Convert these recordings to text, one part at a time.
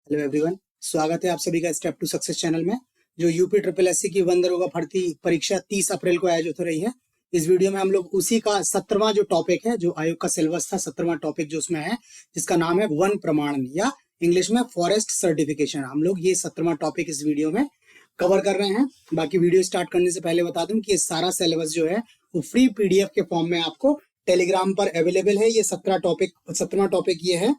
Hello everyone, स्वागत है आप सभी का स्टेप टू सक्सेस चैनल में। जो यूपी ट्रिपल एससी की वन दरोगा भर्ती परीक्षा 30 अप्रैल को आयोजित हो रही है। इस वीडियो में हम लोग उसी का 17वां जो टॉपिक है, जो आयोग का सिलेबस था, 17वां टॉपिक जो उसमें है, जिसका नाम है वन प्रमाणन या इंग्लिश में फॉरेस्ट सर्टिफिकेशन। हम लोग ये 17वां टॉपिक इस वीडियो में कवर कर रहे हैं। बाकी वीडियो स्टार्ट करने से पहले बता दूं कि ये सारा सिलेबस जो है वो फ्री पीडीएफ के फॉर्म में आपको टेलीग्राम पर अवेलेबल है। ये 17वां टॉपिक ये है।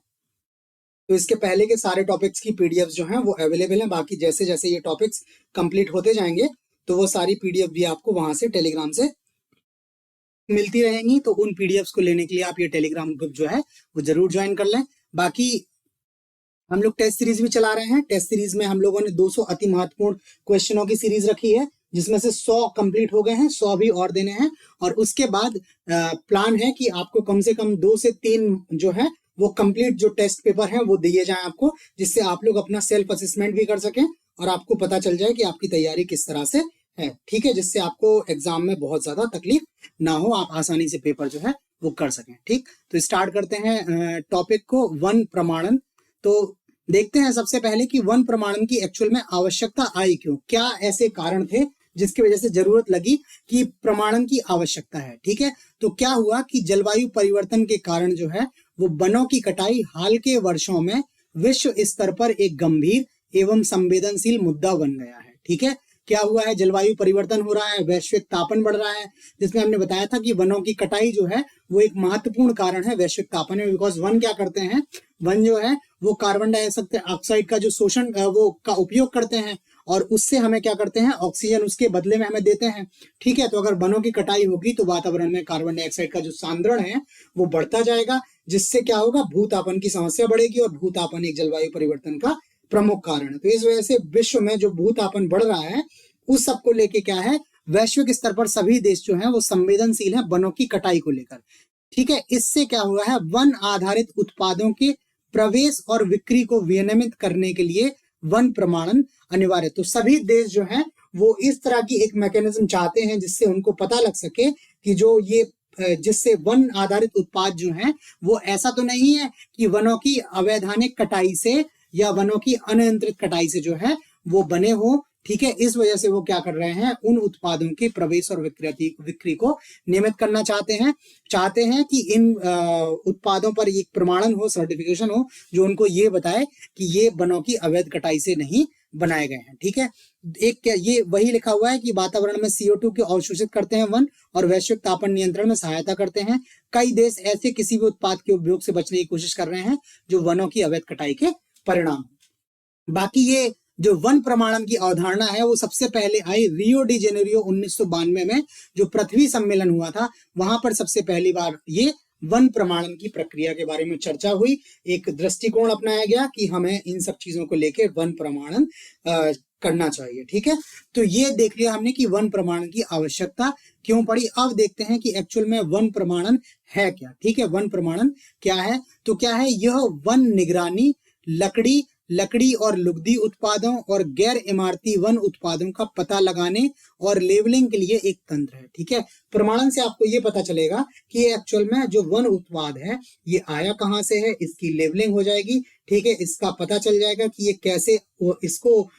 तो इसके पहले के सारे टॉपिक्स की पीडीएफ जो हैं वो अवेलेबल हैं। बाकी जैसे जैसे ये टॉपिक्स कंप्लीट होते जाएंगे तो वो सारी पीडीएफ भी आपको वहां से टेलीग्राम से मिलती रहेंगी। तो उन पीडीएफ्स को लेने के लिए आप ये टेलीग्राम ग्रुप जो है वो जरूर ज्वाइन कर लें। बाकी हम लोग टेस्ट सीरीज भी चला रहे हैं। टेस्ट सीरीज में हम लोगों ने 200 अति महत्वपूर्ण क्वेश्चनों की सीरीज रखी है, जिसमें से 100 कंप्लीट हो गए हैं, 100 भी और देने हैं। और उसके बाद प्लान है कि आपको कम से कम 2 से 3 जो है वो कंप्लीट जो टेस्ट पेपर है वो दिए जाएं आपको, जिससे आप लोग अपना सेल्फ असेसमेंट भी कर सकें और आपको पता चल जाए कि आपकी तैयारी किस तरह से है। ठीक है, जिससे आपको एग्जाम में बहुत ज्यादा तकलीफ ना हो, आप आसानी से पेपर जो है वो कर सकें। ठीक, तो स्टार्ट करते हैं टॉपिक को, वन प्रमाणन। तो देखते हैं सबसे पहले कि वन प्रमाणन की एक्चुअल में आवश्यकता आई क्यों, क्या ऐसे कारण थे जिसकी वजह से जरूरत लगी कि प्रमाणन की आवश्यकता है। ठीक है, तो क्या हुआ कि जलवायु परिवर्तन के कारण जो है वो वनों की कटाई हाल के वर्षों में विश्व स्तर पर एक गंभीर एवं संवेदनशील मुद्दा बन गया है। ठीक है, क्या हुआ है, जलवायु परिवर्तन हो रहा है, वैश्विक तापन बढ़ रहा है, जिसमें हमने बताया था कि वनों की कटाई जो है वो एक महत्वपूर्ण कारण है वैश्विक तापन में। बिकॉज वन क्या करते हैं, वन जो है वो कार्बन डाइऑक्साइड का जो शोषण वो का उपयोग करते हैं और उससे हमें क्या करते हैं, ऑक्सीजन उसके बदले में हमें देते हैं। ठीक है, तो अगर वनों की कटाई होगी तो वातावरण में कार्बन डाइऑक्साइड का जो सांद्रण है वो बढ़ता जाएगा, जिससे क्या होगा, भूतापन की समस्या बढ़ेगी। और भूतापन एक जलवायु परिवर्तन का प्रमुख कारण है। तो इस वजह से विश्व में जो भूतापन बढ़ रहा है उस सब को लेके क्या है, वैश्विक स्तर पर सभी देश जो हैं वो संवेदनशील हैं वनों की कटाई को लेकर। ठीक है, इससे क्या हुआ है, वन आधारित उत्पादों के प्रवेश और बिक्री को विनियमित करने के लिए वन प्रमाणन अनिवार्य। तो सभी देश जो हैं वो इस तरह की एक मैकेनिज्म चाहते हैं जिससे उनको पता लग सके कि जो ये जिससे वन आधारित उत्पाद जो हैं वो ऐसा तो नहीं है कि वनों की अवैधानिक कटाई से या वनों की अनियंत्रित कटाई से जो है वो बने हो। ठीक है, इस वजह से वो क्या कर रहे हैं, उन उत्पादों के प्रवेश और बिक्री को नियमित करना चाहते हैं कि इन उत्पादों पर एक प्रमाणन हो, सर्टिफिकेशन हो, जो उनको ये बताए कि ये वनों की अवैध कटाई से नहीं बनाए गए हैं। ठीक है, एक ये वही लिखा हुआ है कि वातावरण में CO2 को अवशोषित करते हैं वन और वैश्विक तापन नियंत्रण में सहायता करते हैं। कई देश ऐसे किसी भी उत्पाद के उपयोग से बचने की कोशिश कर रहे हैं जो वनों की अवैध कटाई के परिणाम। बाकी ये जो वन प्रमाणन की अवधारणा है वो सबसे पहले आई रियो डी जेनेरियो 1992 में, जो पृथ्वी सम्मेलन हुआ था, वहां पर सबसे पहली बार ये वन प्रमाणन की प्रक्रिया के बारे में चर्चा हुई। एक दृष्टिकोण अपनाया गया कि हमें इन सब चीजों को लेकर वन प्रमाणन करना चाहिए। ठीक है, तो ये देख लिया हमने कि वन प्रमाणन की आवश्यकता क्यों पड़ी। अब देखते हैं कि एक्चुअल में वन प्रमाणन है क्या। ठीक है, वन प्रमाणन क्या है, तो क्या है, यह वन निगरानी, लकड़ी और लुगदी उत्पादों और गैर इमारती वन उत्पादों का पता लगाने और लेबलिंग के लिए एक तंत्र है। ठीक है, प्रमाणन से आपको ये पता चलेगा कि एक्चुअल में जो वन उत्पाद है ये आया कहाँ से है, इसकी लेबलिंग हो जाएगी। ठीक है, इसका पता चल जाएगा कि ये कैसे इसको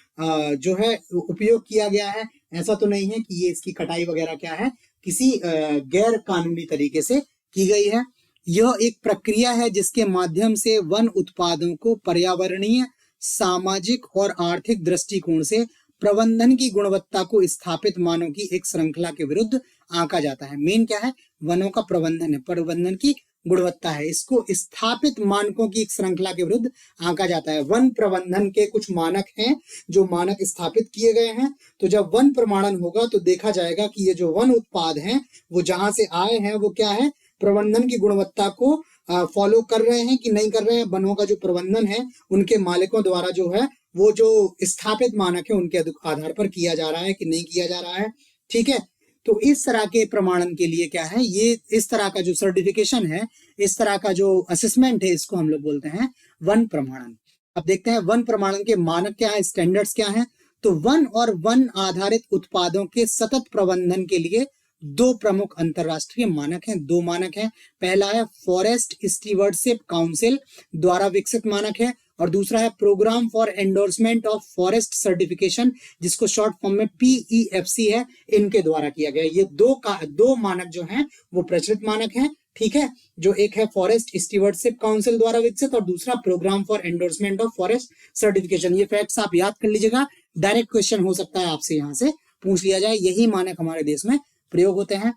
जो है उपयोग किया गया है। ऐसा तो नहीं है कि ये इसकी कटाई वगैरह क्या है किसी गैर कानूनी तरीके से की गई है। यह एक प्रक्रिया है जिसके माध्यम से वन उत्पादों को पर्यावरणीय, सामाजिक और आर्थिक दृष्टिकोण से प्रबंधन की गुणवत्ता को स्थापित मानों की एक श्रृंखला के विरुद्ध आंका जाता है। मेन क्या है, वनों का प्रबंधन है, प्रबंधन की गुणवत्ता है, इसको स्थापित मानकों की एक श्रृंखला के विरुद्ध आंका जाता है। वन प्रबंधन के कुछ मानक हैं जो मानक स्थापित किए गए हैं। तो जब वन प्रमाणन होगा तो देखा जाएगा कि ये जो वन उत्पाद हैं वो जहां से आए हैं वो क्या है, प्रबंधन की गुणवत्ता को फॉलो कर रहे हैं कि नहीं कर रहे हैं। वनों का जो प्रबंधन है उनके मालिकों द्वारा जो है वो जो स्थापित मानक है उनके आधार पर किया जा रहा है कि नहीं किया जा रहा है। ठीक है, तो इस तरह के प्रमाणन के लिए क्या है, ये इस तरह का जो सर्टिफिकेशन है, इस तरह का जो असेसमेंट है, इसको हम लोग बोलते हैं वन प्रमाणन। अब देखते हैं वन प्रमाणन के मानक क्या है, स्टैंडर्ड्स क्या है। तो वन और वन आधारित उत्पादों के सतत प्रबंधन के लिए 2 प्रमुख अंतरराष्ट्रीय मानक हैं। 2 मानक हैं। पहला है फॉरेस्ट स्टीवर्डशिप काउंसिल द्वारा विकसित मानक है और दूसरा है program for endorsement of forest certification, जिसको शॉर्ट फॉर्म में PEFC है, इनके द्वारा किया गया। ये दो मानक जो हैं वो प्रचलित मानक हैं, ठीक है, जो एक है फॉरेस्ट स्टीवर्डशिप काउंसिल द्वारा विकसित और दूसरा program for endorsement of forest certification. ये फैक्ट्स आप याद कर लीजिएगा, डायरेक्ट क्वेश्चन हो सकता है आपसे यहाँ से पूछ लिया जाए। यही मानक हमारे देश में प्रयोग होते हैं।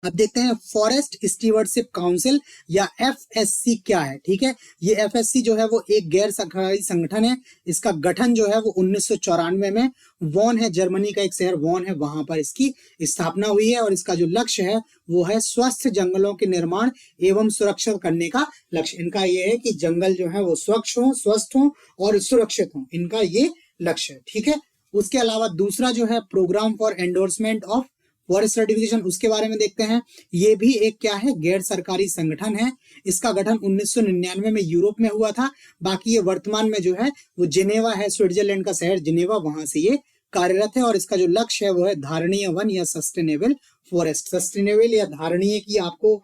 अब देखते हैं फॉरेस्ट स्टीवर्डशिप काउंसिल या FSC क्या है, ठीक है। ये FSC जो है वो एक गैर सरकारी संगठन है। इसका गठन जो है वो 1994 में वॉन है, जर्मनी का एक शहर वॉन है, वहां पर इसकी स्थापना हुई है और इसका जो लक्ष्य है वो है स्वस्थ जंगलों के निर्माण एवं सुरक्षा करने का लक्ष्य। इनका ये है कि जंगल जो है वो स्वच्छ हो, स्वस्थ हो और सुरक्षित हो, इनका ये लक्ष्य है, ठीक है। उसके अलावा दूसरा जो है program for endorsement of forest certification, उसके बारे में देखते हैं। ये भी एक क्या है, गैर सरकारी संगठन है। इसका गठन 1999 में यूरोप में हुआ था। बाकी ये वर्तमान में जो है वो जिनेवा है, स्विट्जरलैंड का शहर जिनेवा, वहां से ये कार्यरत है और इसका जो लक्ष्य है वो है धारणीय वन या सस्टेनेबल फॉरेस्ट। सस्टेनेबल या धारणीय की आपको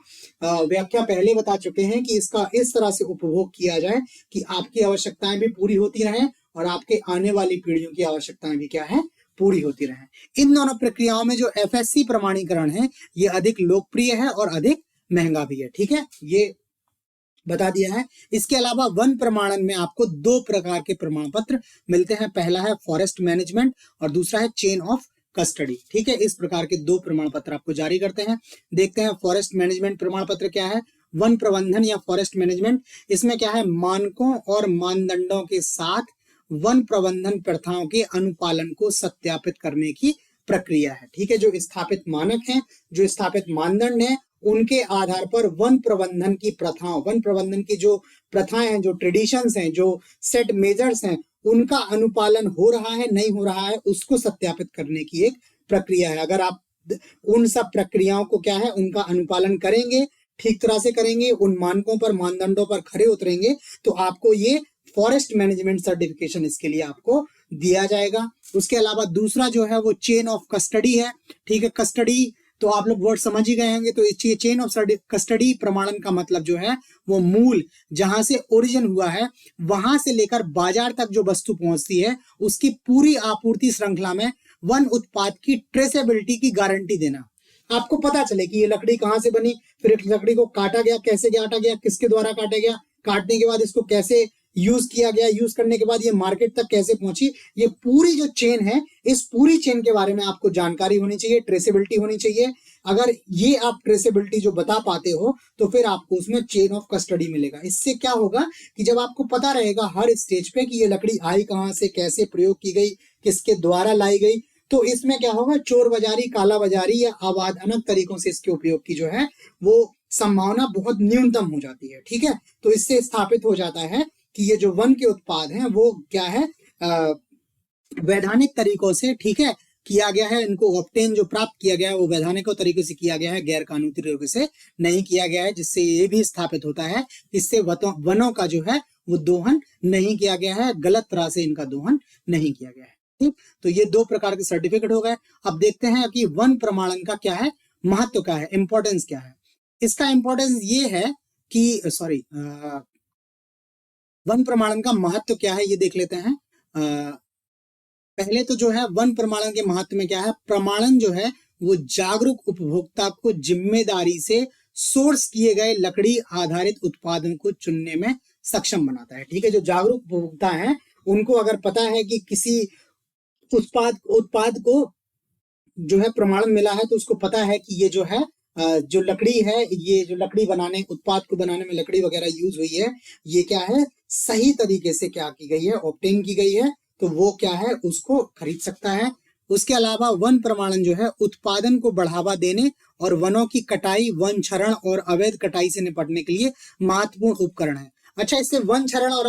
व्याख्या पहले बता चुके हैं कि इसका इस तरह से उपभोग किया जाए कि आपकी आवश्यकताएं भी पूरी होती रहें और आपके आने वाली पीढ़ियों की आवश्यकताएं भी क्या है, पूरी होती रहे। इन दोनों प्रक्रियाओं में जो FSC प्रमाणीकरण है ये अधिक लोकप्रिय है और अधिक महंगा भी है, ठीक है, ये बता दिया है। इसके अलावा वन प्रमाणन में आपको दो प्रकार के प्रमाण पत्र मिलते हैं। पहला है फॉरेस्ट मैनेजमेंट और दूसरा है चेन ऑफ कस्टडी, ठीक है। इस प्रकार के दो प्रमाण पत्र आपको जारी करते हैं। देखते हैं फॉरेस्ट मैनेजमेंट प्रमाण पत्र क्या है। वन प्रबंधन या फॉरेस्ट मैनेजमेंट, इसमें क्या है, मानकों और मानदंडों के साथ वन प्रबंधन प्रथाओं के अनुपालन को सत्यापित करने की प्रक्रिया है, ठीक है। जो स्थापित मानक हैं, जो स्थापित मानदंड हैं, उनके आधार पर वन प्रबंधन की प्रथाओं, वन प्रबंधन की जो प्रथाएं हैं, जो ट्रेडिशंस हैं, जो सेट मेजर्स हैं, उनका अनुपालन हो रहा है नहीं हो रहा है, उसको सत्यापित करने की एक प्रक्रिया है। अगर आप उन सब प्रक्रियाओं को क्या है, उनका अनुपालन करेंगे, ठीक तरह से करेंगे, उन मानकों पर मानदंडों पर खरे उतरेंगे, तो आपको ये फॉरेस्ट मैनेजमेंट सर्टिफिकेशन इसके लिए आपको दिया जाएगा। उसके अलावा दूसरा जो है वो चेन ऑफ कस्टडी है, ठीक है। कस्टडी तो आप लोग वर्ड समझ ही गए होंगे। तो ये चेन ऑफ कस्टडी प्रमाणन का मतलब जो है वो मूल, जहां से ओरिजिन हुआ है, वहां से लेकर बाजार तक जो वस्तु पहुंचती है, उसकी पूरी आपूर्ति श्रृंखला में वन उत्पाद की ट्रेसेबिलिटी की गारंटी देना। आपको पता चले कि ये लकड़ी कहाँ से बनी, फिर लकड़ी को काटा गया, कैसे काटा गया, किसके द्वारा काटा गया, काटने के बाद इसको कैसे यूज किया गया, यूज करने के बाद ये मार्केट तक कैसे पहुंची, ये पूरी जो चेन है, इस पूरी चेन के बारे में आपको जानकारी होनी चाहिए, ट्रेसेबिलिटी होनी चाहिए। अगर ये आप ट्रेसेबिलिटी जो बता पाते हो तो फिर आपको उसमें चेन ऑफ कस्टडी मिलेगा। इससे क्या होगा कि जब आपको पता रहेगा हर स्टेज पे कि ये लकड़ी आई कहां से, कैसे प्रयोग की गई, किसके द्वारा लाई गई, तो इसमें क्या होगा, चोर बाजारी, काला बाजारी या अवैधानिक तरीकों से इसके उपयोग की जो है वो संभावना बहुत न्यूनतम हो जाती है, ठीक है। तो इससे स्थापित हो जाता है कि ये जो वन के उत्पाद हैं वो क्या है, वैधानिक तरीकों से, ठीक है, किया गया है। इनको ऑब्टेन जो प्राप्त किया गया है वो वैधानिक तरीके से किया गया है, गैर कानूनी तरीके से नहीं किया गया है, जिससे ये भी स्थापित होता है इससे वनों का जो है वो दोहन नहीं किया गया है, गलत तरह से इनका दोहन नहीं किया गया है, ठीक। तो ये दो प्रकार के सर्टिफिकेट हो गए। अब देखते हैं कि वन प्रमाणन का क्या है, महत्व क्या है, इंपॉर्टेंस क्या है। इसका इंपॉर्टेंस ये है कि वन प्रमाणन का महत्व क्या है ये देख लेते हैं। पहले तो जो है वन प्रमाणन के महत्व में क्या है, प्रमाणन जो है वो जागरूक उपभोक्ता को जिम्मेदारी से सोर्स किए गए लकड़ी आधारित उत्पादन को चुनने में सक्षम बनाता है, ठीक है। जो जागरूक उपभोक्ता है उनको अगर पता है कि किसी उत्पाद को जो है प्रमाणन मिला है, तो उसको पता है कि ये जो है जो लकड़ी है, ये जो लकड़ी बनाने, उत्पाद को बनाने में लकड़ी वगैरह यूज हुई है, ये क्या है, सही तरीके से क्या की गई है, ऑब्टेन की गई है, तो वो क्या है, उसको खरीद सकता है। उसके अलावा वन प्रमाणन जो है उत्पादन को बढ़ावा देने और वनों की कटाई, वन क्षरण और अवैध कटाई से निपटने के लिए महत्वपूर्ण उपकरण है। अच्छा, इससे वन क्षरण और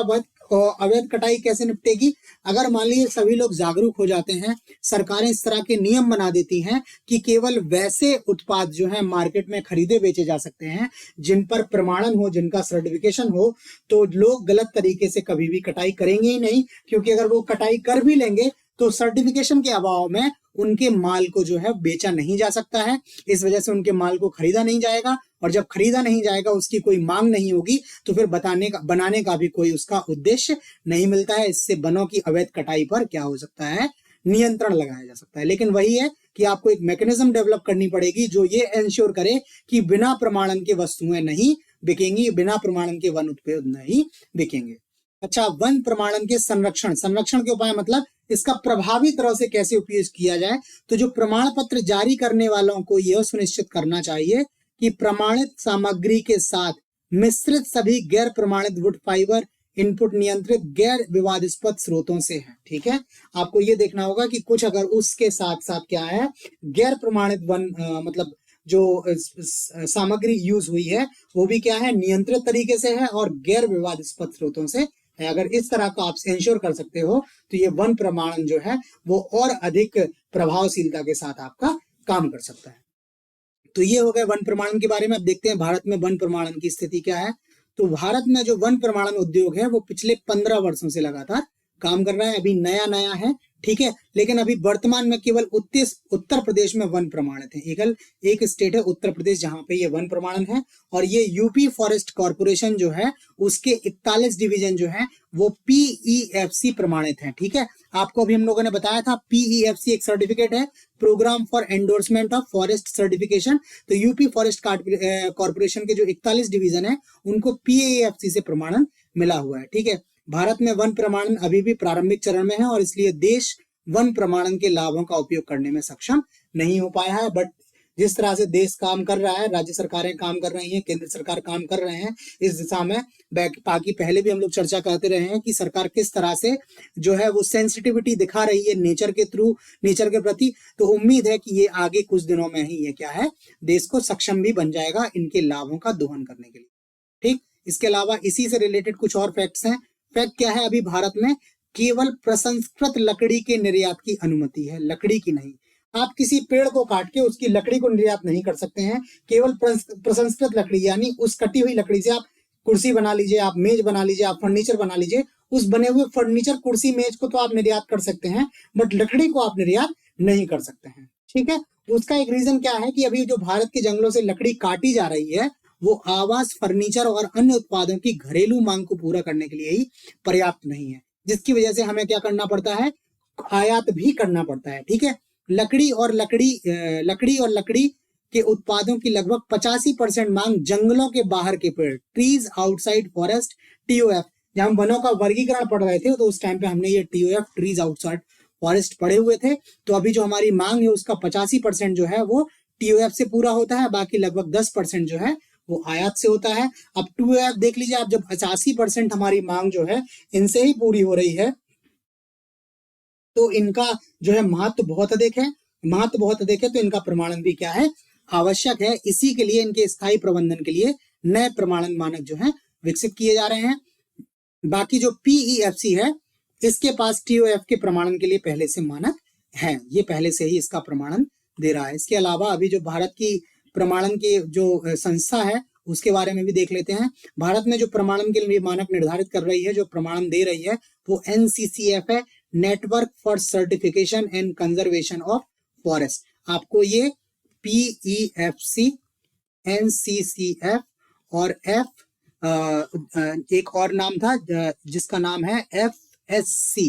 अवैध कटाई कैसे निपटेगी? अगर मान लीजिए सभी लोग जागरूक हो जाते हैं, सरकारें इस तरह के नियम बना देती हैं कि केवल वैसे उत्पाद जो है मार्केट में खरीदे बेचे जा सकते हैं जिन पर प्रमाणन हो, जिनका सर्टिफिकेशन हो, तो लोग गलत तरीके से कभी भी कटाई करेंगे ही नहीं, क्योंकि अगर वो कटाई कर भी लेंगे तो सर्टिफिकेशन के अभाव में उनके माल को जो है बेचा नहीं जा सकता है, इस वजह से उनके माल को खरीदा नहीं जाएगा और जब खरीदा नहीं जाएगा, उसकी कोई मांग नहीं होगी, तो फिर बनाने का भी कोई उसका उद्देश्य नहीं मिलता है। इससे वनों की अवैध कटाई पर क्या हो सकता है, नियंत्रण लगाया जा सकता है। लेकिन वही है कि आपको एक मैकेनिज्म डेवलप करनी पड़ेगी जो ये एंश्योर करे कि बिना प्रमाणन के वस्तुएं नहीं बिकेंगी, बिना प्रमाणन के वन उत्पाद नहीं बिकेंगे। अच्छा, वन प्रमाणन के संरक्षण के उपाय मतलब इसका प्रभावी तरह से कैसे उपयोग किया जाए। तो जो प्रमाण पत्र जारी करने वालों को यह सुनिश्चित करना चाहिए कि प्रमाणित सामग्री के साथ मिश्रित सभी गैर प्रमाणित वुड फाइबर इनपुट नियंत्रित गैर विवादास्पद स्रोतों से है। ठीक है, आपको ये देखना होगा कि कुछ अगर उसके साथ साथ क्या है, गैर प्रमाणित वन मतलब जो सामग्री यूज हुई है वो भी क्या है, नियंत्रित तरीके से है और गैर विवादास्पद स्रोतों से है। अगर इस तरह का आप इंश्योर कर सकते हो तो ये वन प्रमाणन जो है वो और अधिक प्रभावशीलता के साथ आपका काम कर सकता है। तो ये हो गए वन प्रमाणन के बारे में। अब देखते हैं भारत में वन प्रमाणन की स्थिति क्या है। तो भारत में जो वन प्रमाणन उद्योग है वो पिछले 15 वर्षों से लगातार काम कर रहा है। अभी नया है, ठीक है, लेकिन अभी वर्तमान में केवल उत्तर प्रदेश में वन प्रमाणित है। एक स्टेट है उत्तर प्रदेश जहां पे ये वन प्रमाणन है, और ये यूपी फॉरेस्ट कॉर्पोरेशन जो है उसके 41 डिवीजन जो है वो PEFC प्रमाणित है। ठीक है, आपको अभी हम लोगों ने बताया था PEFC एक सर्टिफिकेट है, program for endorsement of forest certification. तो यूपी फॉरेस्ट कॉर्पोरेशन के जो 41 डिवीजन है उनको PEFC से प्रमाणन मिला हुआ है। ठीक है, भारत में वन प्रमाणन अभी भी प्रारंभिक चरण में है और इसलिए देश वन प्रमाणन के लाभों का उपयोग करने में सक्षम नहीं हो पाया है। बट जिस तरह से देश काम कर रहा है, राज्य सरकारें काम कर रही हैं, केंद्र सरकार काम कर रहे हैं इस दिशा में। बाकी पहले भी हम लोग चर्चा करते रहे हैं कि सरकार किस तरह से जो है वो सेंसिटिविटी दिखा रही है नेचर के प्रति। तो उम्मीद है कि ये आगे कुछ दिनों में ही ये क्या है, देश को सक्षम भी बन जाएगा इनके लाभों का दोहन करने के लिए। ठीक, इसके अलावा इसी से रिलेटेड कुछ और फैक्ट्स हैं। फैक्ट क्या है, अभी भारत में केवल प्रसंस्कृत लकड़ी के निर्यात की अनुमति है, लकड़ी की नहीं। आप किसी पेड़ को काट के उसकी लकड़ी को निर्यात नहीं कर सकते हैं। केवल प्रसंस्कृत लकड़ी यानी उस कटी हुई लकड़ी से आप कुर्सी बना लीजिए, आप मेज बना लीजिए, आप फर्नीचर बना लीजिए। उस बने हुए फर्नीचर, कुर्सी, मेज को तो आप निर्यात कर सकते हैं, बट लकड़ी को आप निर्यात नहीं कर सकते हैं। ठीक है, उसका एक रीजन क्या है कि अभी जो भारत के जंगलों से लकड़ी काटी जा रही है वो आवास, फर्नीचर और अन्य उत्पादों की घरेलू मांग को पूरा करने के लिए ही पर्याप्त नहीं है, जिसकी वजह से हमें क्या करना पड़ता है, आयात भी करना पड़ता है। ठीक है, लकड़ी और लकड़ी के उत्पादों की लगभग 85% मांग जंगलों के बाहर के पेड़, ट्रीज आउटसाइड फॉरेस्ट, TOF। जब हम वनों का वर्गीकरण पढ़ रहे थे तो उस टाइम पे हमने ये TOF, ट्रीज आउटसाइड फॉरेस्ट पढ़े हुए थे। तो अभी जो हमारी मांग है उसका 85% जो है वो TOF से पूरा होता है, बाकी लगभग 10% जो है वो आयात से होता है। अब 2 देख लीजिए, आप जब 85% हमारी मांग जो है इनसे ही पूरी हो रही है तो इनका जो है महत्व बहुत अधिक है। तो इनका प्रमाणन भी क्या है, आवश्यक है। इसी के लिए इनके स्थायी प्रबंधन के लिए नए प्रमाणन मानक जो है विकसित किए जा रहे हैं। बाकी जो PEFC है इसके पास TOF के प्रमाणन के लिए पहले से मानक है, ये पहले से ही इसका प्रमाणन दे रहा है। इसके अलावा अभी जो भारत की प्रमाणन की जो संस्था है उसके बारे में भी देख लेते हैं। भारत में जो प्रमाणन के लिए मानक निर्धारित कर रही है, जो प्रमाणन दे रही है वो NCCF है, network for certification and conservation of forest. आपको ये PEFC, NCCF और एक और नाम था जिसका नाम है FSC,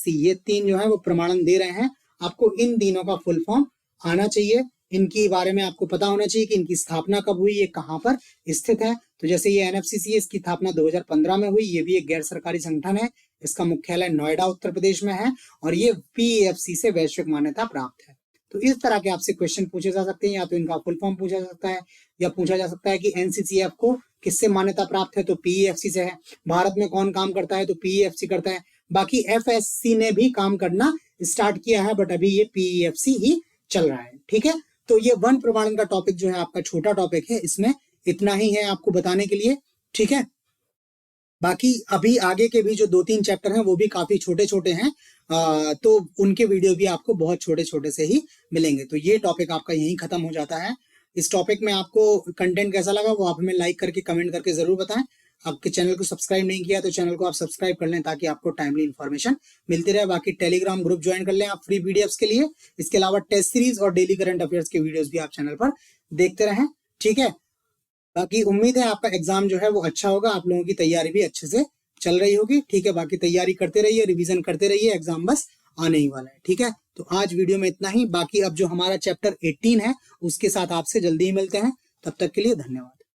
ये 3 जो है वो प्रमाणन दे रहे हैं। आपको इन तीनों का फुल फॉर्म आना चाहिए, इनके बारे में आपको पता होना चाहिए कि इनकी स्थापना कब हुई, ये कहाँ पर स्थित है। तो जैसे ये NFCC है, इसकी स्थापना 2015 में हुई। ये भी एक गैर सरकारी संगठन है, इसका मुख्यालय नोएडा उत्तर प्रदेश में है और ये PEFC से वैश्विक मान्यता प्राप्त है। तो इस तरह के आपसे क्वेश्चन पूछे जा सकते हैं, या तो इनका फुल फॉर्म पूछा जा सकता है या पूछा जा सकता है कि NCCF को किससे मान्यता प्राप्त है, तो PEFC से है। भारत में कौन काम करता है, तो PEFC करता है। बाकी FSC ने भी काम करना स्टार्ट किया है, बट अभी ये PEFC ही चल रहा है। ठीक है, तो ये वन प्रमाणन का टॉपिक जो है आपका छोटा टॉपिक है, इसमें इतना ही है आपको बताने के लिए। ठीक है, बाकी अभी आगे के भी जो 2-3 चैप्टर हैं वो भी काफी छोटे हैं, तो उनके वीडियो भी आपको बहुत छोटे से ही मिलेंगे। तो ये टॉपिक आपका यहीं खत्म हो जाता है। इस टॉपिक में आपको कंटेंट कैसा लगा वो आप हमें लाइक करके, कमेंट करके जरूर बताएं। आपके चैनल को सब्सक्राइब नहीं किया तो चैनल को आप सब्सक्राइब कर लें ताकि आपको टाइमली इन्फॉर्मेशन मिलती रहे। बाकी टेलीग्राम ग्रुप ज्वाइन कर लें आप फ्री PDFs के लिए। इसके अलावा टेस्ट सीरीज और डेली करंट अफेयर्स के वीडियोस भी आप चैनल पर देखते रहें। ठीक है। बाकी उम्मीद है आपका एग्जाम जो है वो अच्छा होगा, आप लोगों की तैयारी भी अच्छे से चल रही होगी। ठीक है, बाकी तैयारी करते रहिए, रिवीजन करते रहिए, एग्जाम बस आने ही वाला है। ठीक है, तो आज वीडियो में इतना ही। बाकी अब जो हमारा चैप्टर 18 है उसके साथ आपसे जल्दी ही मिलते हैं, तब तक के लिए धन्यवाद।